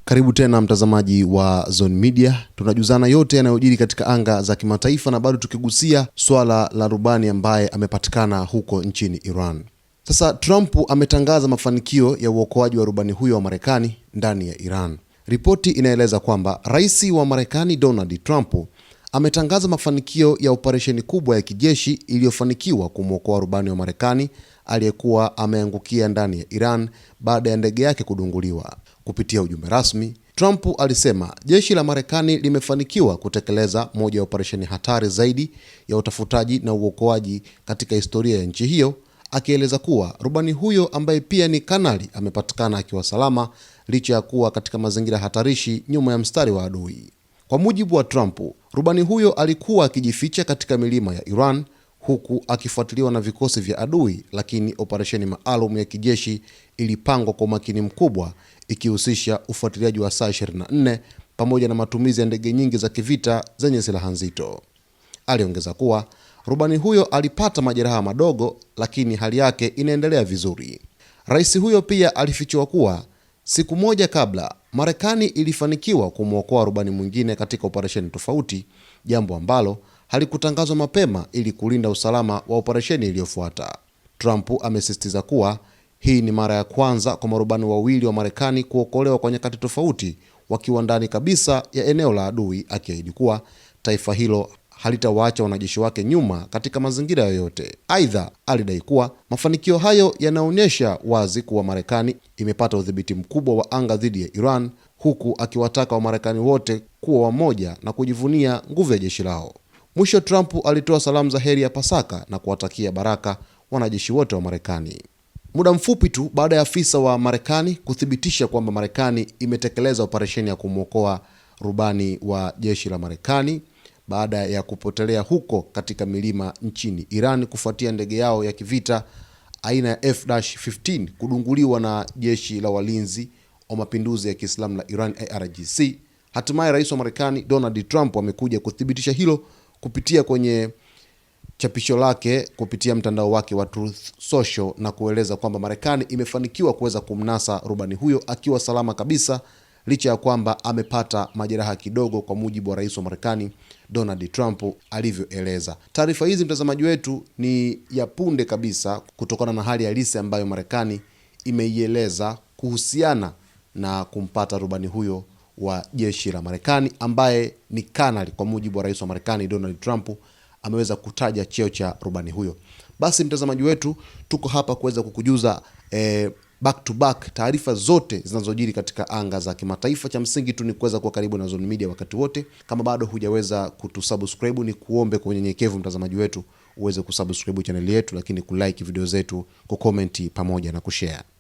Karibu tena mtazamaji wa Zone Media. Tunajuzana yote yanayojiri katika anga za kimataifa na bado tukigusia swala la rubani ambaye amepatikana huko nchini Iran. Sasa Trump ametangaza mafanikio ya uokoaji wa rubani huyo wa Marekani ndani ya Iran. Ripoti inaeleza kwamba Rais wa Marekani Donald Trump ametangaza mafanikio ya operesheni kubwa ya kijeshi iliyofanikiwa kumwokoa rubani wa Marekani aliyekuwa ameangukia ndani ya Iran baada ya ndege yake kudunguliwa. Kupitia ujumbe rasmi, Trump alisema jeshi la Marekani limefanikiwa kutekeleza moja ya operesheni hatari zaidi ya utafutaji na uokoaji katika historia ya nchi hiyo, akieleza kuwa rubani huyo ambaye pia ni kanali amepatikana akiwa salama licha ya kuwa katika mazingira hatarishi nyuma ya mstari wa adui. Kwa mujibu wa Trump, rubani huyo alikuwa akijificha katika milima ya Iran huku akifuatiliwa na vikosi vya adui, lakini operesheni maalum ya kijeshi ilipangwa kwa umakini mkubwa ikihusisha ufuatiliaji wa saa 24 pamoja na matumizi ya ndege nyingi za kivita zenye silaha nzito. Aliongeza kuwa rubani huyo alipata majeraha madogo, lakini hali yake inaendelea vizuri. Rais huyo pia alifichua kuwa siku moja kabla, Marekani ilifanikiwa kumwokoa rubani mwingine katika operesheni tofauti, jambo ambalo halikutangazwa mapema ili kulinda usalama wa operesheni iliyofuata. Trump amesisitiza kuwa hii ni mara ya kwanza kwa marubani wawili wa Marekani kuokolewa kwa nyakati tofauti wakiwa ndani kabisa ya eneo la adui, akiahidi kuwa taifa hilo halitawaacha wanajeshi wake nyuma katika mazingira yoyote. Aidha, alidai kuwa mafanikio hayo yanaonyesha wazi kuwa Marekani imepata udhibiti mkubwa wa anga dhidi ya Iran, huku akiwataka Wamarekani wote kuwa wamoja na kujivunia nguvu ya jeshi lao. Mwisho, Trump alitoa salamu za heri ya Pasaka na kuwatakia baraka wanajeshi wote wa Marekani. Muda mfupi tu baada ya afisa wa Marekani kuthibitisha kwamba Marekani imetekeleza operesheni ya kumwokoa rubani wa jeshi la Marekani baada ya kupotelea huko katika milima nchini Iran kufuatia ndege yao ya kivita aina ya F-15 kudunguliwa na jeshi la walinzi wa mapinduzi ya Kiislamu la Iran IRGC. Hatimaye Rais wa Marekani Donald Trump amekuja kuthibitisha hilo kupitia kwenye chapisho lake kupitia mtandao wake wa Truth Social na kueleza kwamba Marekani imefanikiwa kuweza kumnasa rubani huyo akiwa salama kabisa licha ya kwamba amepata majeraha kidogo, kwa mujibu wa Rais wa Marekani Donald Trump alivyoeleza. Taarifa hizi mtazamaji wetu ni ya punde kabisa kutokana na hali halisi ambayo Marekani imeieleza kuhusiana na kumpata rubani huyo wa jeshi la Marekani ambaye ni kanali. Kwa mujibu wa Rais wa Marekani Donald Trump ameweza kutaja cheo cha rubani huyo. Basi mtazamaji wetu, tuko hapa kuweza kukujuza back to back taarifa zote zinazojiri katika anga za kimataifa. Cha msingi tu ni kuweza kuwa karibu na Zone Media wakati wote. Kama bado hujaweza kutusubscribe, ni kuombe kwa unyenyekevu mtazamaji wetu uweze kusubscribe channel yetu, lakini kulike video zetu, kucomment pamoja na kushare.